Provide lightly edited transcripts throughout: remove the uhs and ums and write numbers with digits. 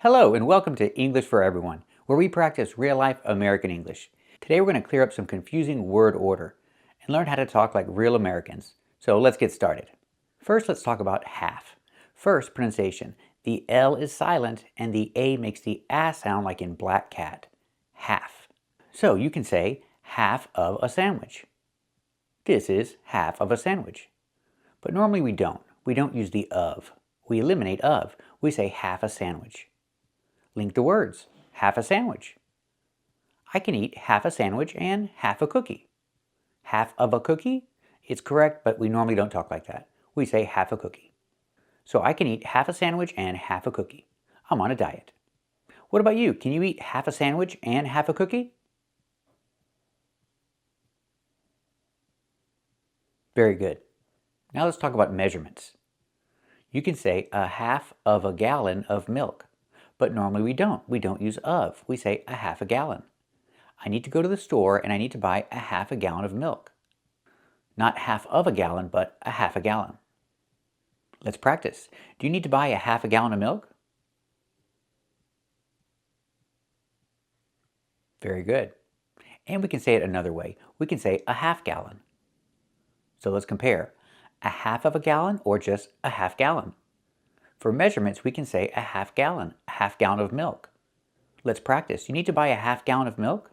Hello and welcome to English for Everyone, where we practice real-life American English. Today we're going to clear up some confusing word order and learn how to talk like real Americans. So let's get started. First, let's talk about half. First, pronunciation. The L is silent and the A makes the A sound like in black cat. Half. So you can say half of a sandwich. This is half of a sandwich. But normally we don't. We don't use the of. We eliminate of. We say half a sandwich. Link the words. Half a sandwich. I can eat half a sandwich and half a cookie. Half of a cookie? It's correct, but we normally don't talk like that. We say half a cookie. So I can eat half a sandwich and half a cookie. I'm on a diet. What about you? Can you eat half a sandwich and half a cookie? Very good. Now let's talk about measurements. You can say a half of a gallon of milk. But normally we don't. We don't use of. We say a half a gallon. I need to go to the store and I need to buy a half a gallon of milk. Not half of a gallon, but a half a gallon. Let's practice. Do you need to buy a half a gallon of milk? Very good. And we can say it another way. We can say a half gallon. So let's compare. A half of a gallon or just a half gallon? For measurements, we can say a half gallon of milk. Let's practice. You need to buy a half gallon of milk?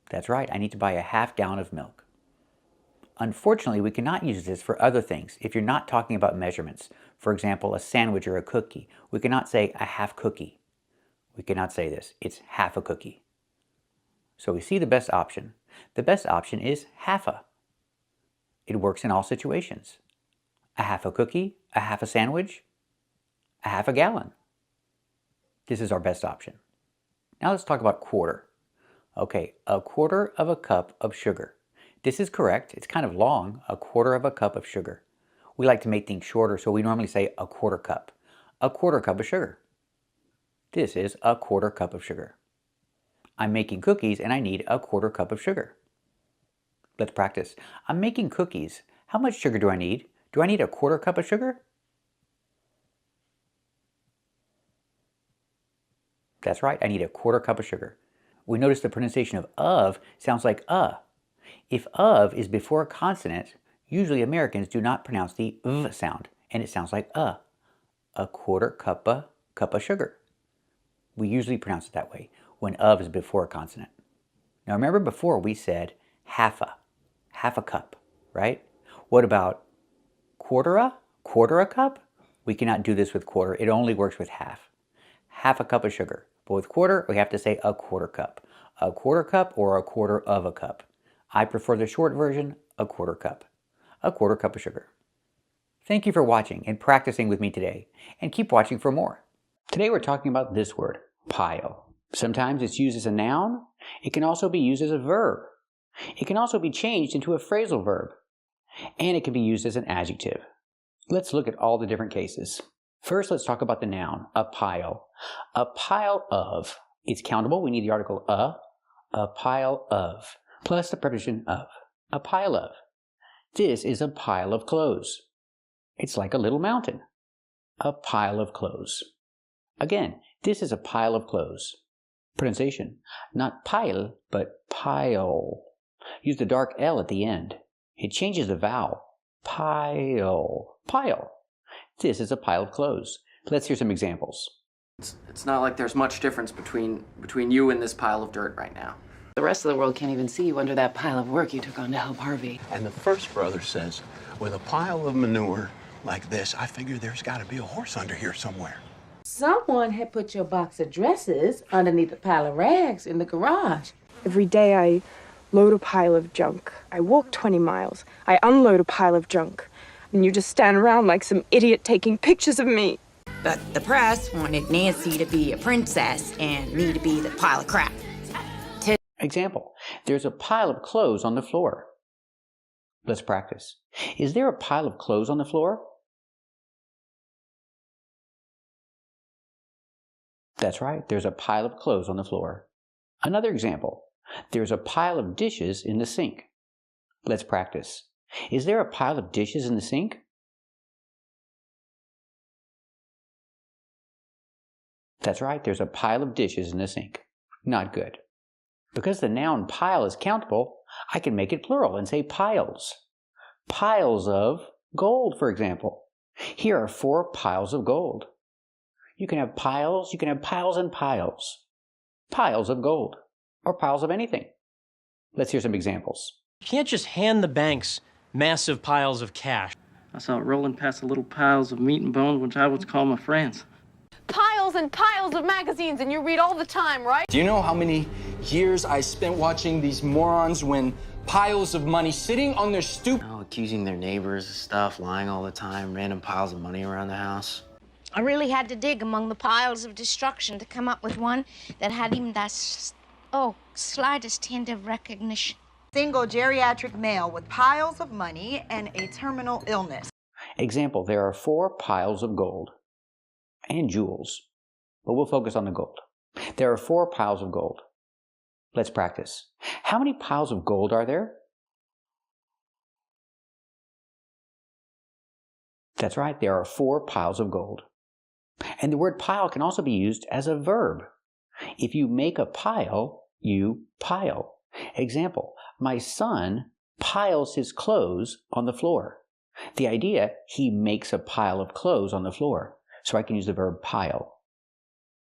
That's right, I need to buy a half gallon of milk. Unfortunately, we cannot use this for other things if you're not talking about measurements. For example, a sandwich or a cookie. We cannot say a half cookie. We cannot say this. It's half a cookie. So we see the best option. The best option is half a. It works in all situations. A half a cookie, a half a sandwich, a half a gallon. This is our best option. Now let's talk about quarter. Okay, a quarter of a cup of sugar. This is correct. It's kind of long, a quarter of a cup of sugar. We like to make things shorter, so we normally say a quarter cup. A quarter cup of sugar. This is a quarter cup of sugar. I'm making cookies and I need a quarter cup of sugar. Let's practice. I'm making cookies. How much sugar do I need? Do I need a quarter cup of sugar? That's right, I need a quarter cup of sugar. We notice the pronunciation of sounds like If of is before a consonant, usually Americans do not pronounce the v sound, and it sounds like a quarter cup of sugar. We usually pronounce it that way, when of is before a consonant. Now remember before we said half a cup, right? What about quarter a cup? We cannot do this with quarter. It only works with half. Half a cup of sugar. But with quarter, we have to say a quarter cup. A quarter cup or a quarter of a cup. I prefer the short version, a quarter cup. A quarter cup of sugar. Thank you for watching and practicing with me today. And keep watching for more. Today we're talking about this word, pile. Sometimes it's used as a noun. It can also be used as a verb. It can also be changed into a phrasal verb. And it can be used as an adjective. Let's look at all the different cases. First, let's talk about the noun, a pile. A pile of. It's countable. We need the article a pile of, plus the preposition of. A pile of. This is a pile of clothes. It's like a little mountain. A pile of clothes. Again, this is a pile of clothes. Pronunciation, not pile, but pile. Use the dark L at the end. It changes the vowel. Pile. Pile. This is a pile of clothes. Let's hear some examples. It's not like there's much difference between you and this pile of dirt right now. The rest of the world can't even see you under that pile of work you took on to help Harvey. And the first brother says, with a pile of manure like this, I figure there's got to be a horse under here somewhere. Someone had put your box of dresses underneath a pile of rags in the garage. Every day I load a pile of junk. I walk 20 miles. I unload a pile of junk. And you just stand around like some idiot taking pictures of me. But the press wanted Nancy to be a princess and me to be the pile of crap. Example, there's a pile of clothes on the floor. Let's practice. Is there a pile of clothes on the floor? That's right, there's a pile of clothes on the floor. Another example, there's a pile of dishes in the sink. Let's practice. Is there a pile of dishes in the sink? That's right, there's a pile of dishes in the sink. Not good. Because the noun pile is countable, I can make it plural and say piles. Piles of gold, for example. Here are 4 piles of gold. You can have piles and piles. Piles of gold, or piles of anything. Let's hear some examples. You can't just hand the banks massive piles of cash. I saw it rolling past the little piles of meat and bones, which I would call my friends. Piles and piles of magazines, and you read all the time, right? Do you know how many years I spent watching these morons win piles of money sitting on their stoop? Oh, accusing their neighbors of stuff, lying all the time, random piles of money around the house. I really had to dig among the piles of destruction to come up with one that had even that, slightest hint of recognition. Single geriatric male with piles of money and a terminal illness. Example, there are 4 piles of gold and jewels, but we'll focus on the gold. There are 4 piles of gold. Let's practice. How many piles of gold are there? That's right, there are 4 piles of gold. And the word pile can also be used as a verb. If you make a pile, you pile. Example, my son piles his clothes on the floor. The idea, he makes a pile of clothes on the floor. So I can use the verb pile.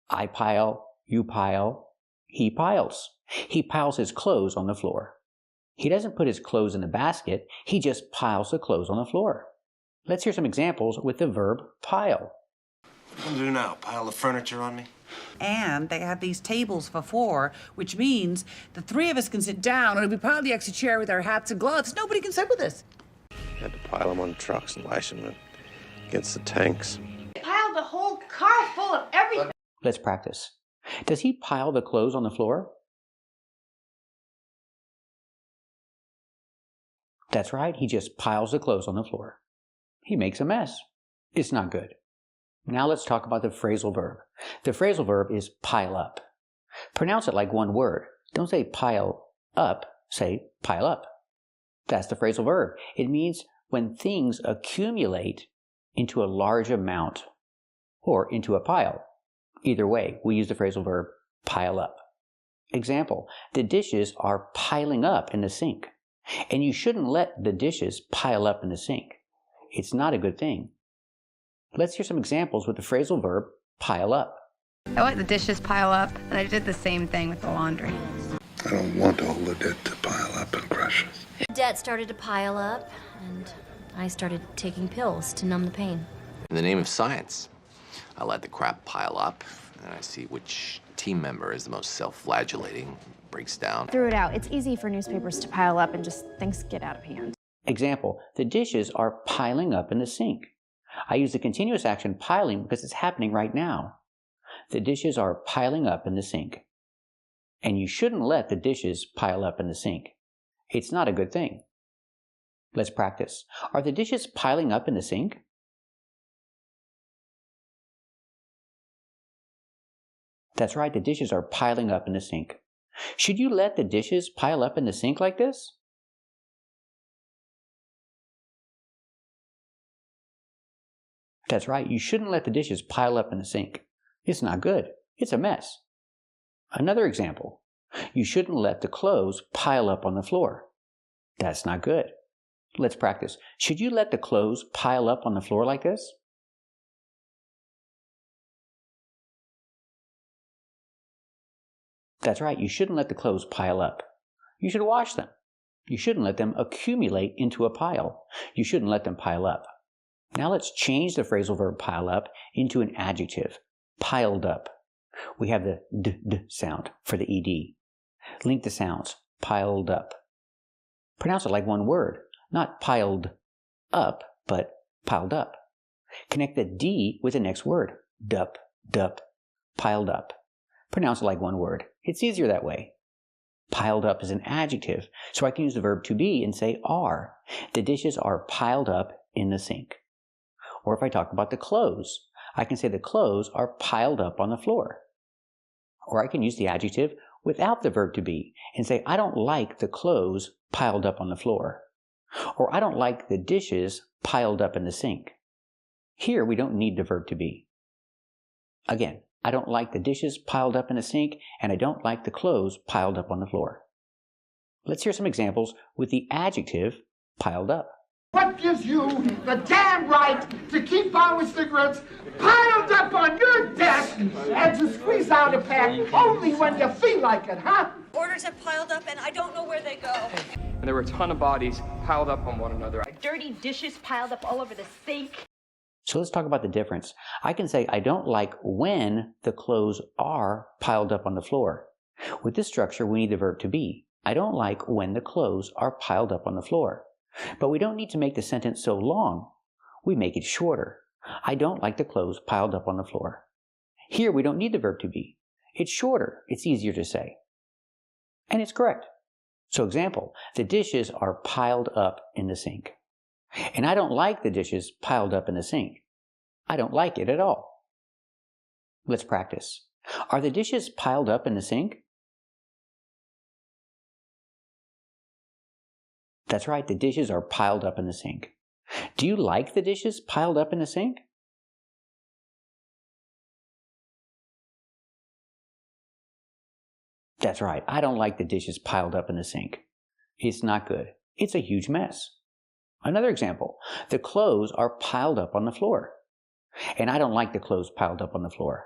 I pile, you pile, he piles. He piles his clothes on the floor. He doesn't put his clothes in the basket, he just piles the clothes on the floor. Let's hear some examples with the verb pile. What do I do now? Pile the furniture on me? And they have these tables for 4, which means the 3 of us can sit down and we pile the extra chair with our hats and gloves. Nobody can sit with us. Had to pile them on trucks and lash them against the tanks. Piled the whole car full of everything. Let's practice. Does he pile the clothes on the floor? That's right, he just piles the clothes on the floor. He makes a mess. It's not good. Now let's talk about the phrasal verb. The phrasal verb is pile up. Pronounce it like one word. Don't say pile up, say pile up. That's the phrasal verb. It means when things accumulate into a large amount or into a pile. Either way, we use the phrasal verb pile up. Example, the dishes are piling up in the sink. And you shouldn't let the dishes pile up in the sink. It's not a good thing. Let's hear some examples with the phrasal verb pile up. I let the dishes pile up, and I did the same thing with the laundry. I don't want all the debt to pile up and crush us. Debt started to pile up, and I started taking pills to numb the pain. In the name of science, I let the crap pile up, and I see which team member is the most self-flagellating, breaks down. Threw it out. It's easy for newspapers to pile up and just things get out of hand. Example, the dishes are piling up in the sink. I use the continuous action piling because it's happening right now. The dishes are piling up in the sink. And you shouldn't let the dishes pile up in the sink. It's not a good thing. Let's practice. Are the dishes piling up in the sink? That's right, the dishes are piling up in the sink. Should you let the dishes pile up in the sink like this? That's right, you shouldn't let the dishes pile up in the sink. It's not good. It's a mess. Another example, you shouldn't let the clothes pile up on the floor. That's not good. Let's practice. Should you let the clothes pile up on the floor like this? That's right, you shouldn't let the clothes pile up. You should wash them. You shouldn't let them accumulate into a pile. You shouldn't let them pile up. Now let's change the phrasal verb pile up into an adjective, piled up. We have the d sound for the ed. Link the sounds, piled up. Pronounce it like one word, not piled up, but piled up. Connect the d with the next word, dup, piled up. Pronounce it like one word. It's easier that way. Piled up is an adjective, so I can use the verb to be and say are. The dishes are piled up in the sink. Or if I talk about the clothes, I can say the clothes are piled up on the floor. Or I can use the adjective without the verb to be and say, I don't like the clothes piled up on the floor. Or I don't like the dishes piled up in the sink. Here we don't need the verb to be. Again, I don't like the dishes piled up in the sink, and I don't like the clothes piled up on the floor. Let's hear some examples with the adjective piled up. What gives you the damn right to keep our cigarettes piled up on your desk and to squeeze out a pack only when you feel like it, huh? Orders have piled up and I don't know where they go. And there were a ton of bodies piled up on one another. Dirty dishes piled up all over the sink. So let's talk about the difference. I can say I don't like when the clothes are piled up on the floor. With this structure, we need the verb to be. I don't like when the clothes are piled up on the floor. But we don't need to make the sentence so long. We make it shorter. I don't like the clothes piled up on the floor. Here we don't need the verb to be. It's shorter. It's easier to say. And it's correct. So example, the dishes are piled up in the sink. And I don't like the dishes piled up in the sink. I don't like it at all. Let's practice. Are the dishes piled up in the sink? That's right, the dishes are piled up in the sink. Do you like the dishes piled up in the sink? That's right, I don't like the dishes piled up in the sink. It's not good. It's a huge mess. Another example, the clothes are piled up on the floor. And I don't like the clothes piled up on the floor.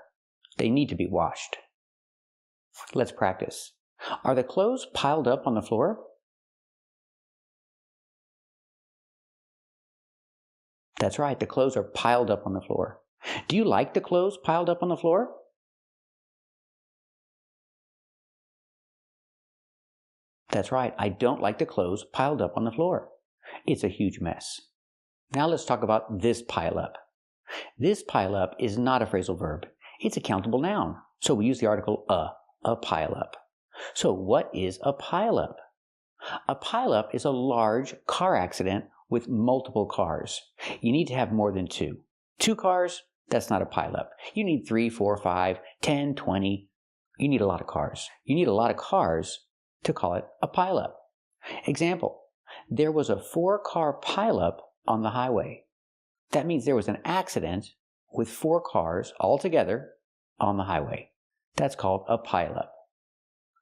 They need to be washed. Let's practice. Are the clothes piled up on the floor? That's right, the clothes are piled up on the floor. Do you like the clothes piled up on the floor? That's right, I don't like the clothes piled up on the floor. It's a huge mess. Now let's talk about this pileup. This pileup is not a phrasal verb. It's a countable noun. So we use the article a pileup. So what is a pileup? A pileup is a large car accident with multiple cars. You need to have more than two. 2 cars, that's not a pileup. You need 3, 4, 5, 10, 20. You need a lot of cars. You need a lot of cars to call it a pileup. Example, there was a 4-car pileup on the highway. That means there was an accident with 4 cars all together on the highway. That's called a pileup.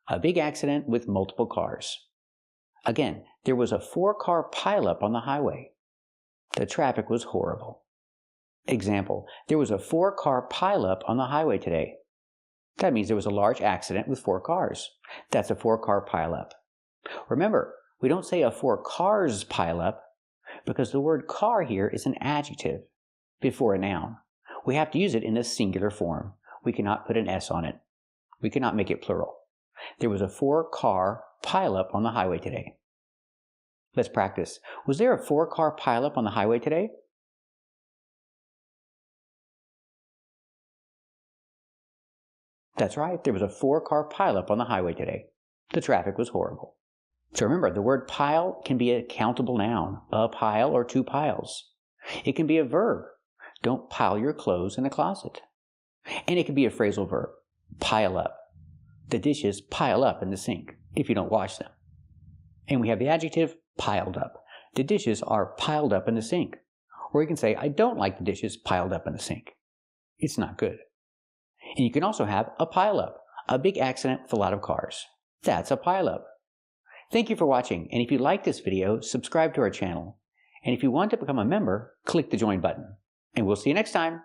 A big accident with multiple cars. Again, there was a 4-car pileup on the highway. The traffic was horrible. Example, there was a 4-car pileup on the highway today. That means there was a large accident with 4 cars. That's a 4-car pileup. Remember, we don't say a 4 cars pileup because the word car here is an adjective before a noun. We have to use it in the singular form. We cannot put an S on it. We cannot make it plural. There was a 4-car pileup on the highway today. Let's practice. Was there a 4-car pileup on the highway today? That's right, there was a 4-car pileup on the highway today. The traffic was horrible. So remember, the word pile can be a countable noun, a pile or 2 piles. It can be a verb. Don't pile your clothes in a closet. And it can be a phrasal verb, pile up. The dishes pile up in the sink if you don't wash them. And we have the adjective piled up. The dishes are piled up in the sink. Or you can say, I don't like the dishes piled up in the sink. It's not good. And you can also have a pileup, a big accident with a lot of cars. That's a pileup. Thank you for watching, and if you like this video, subscribe to our channel. And if you want to become a member, click the join button. And we'll see you next time.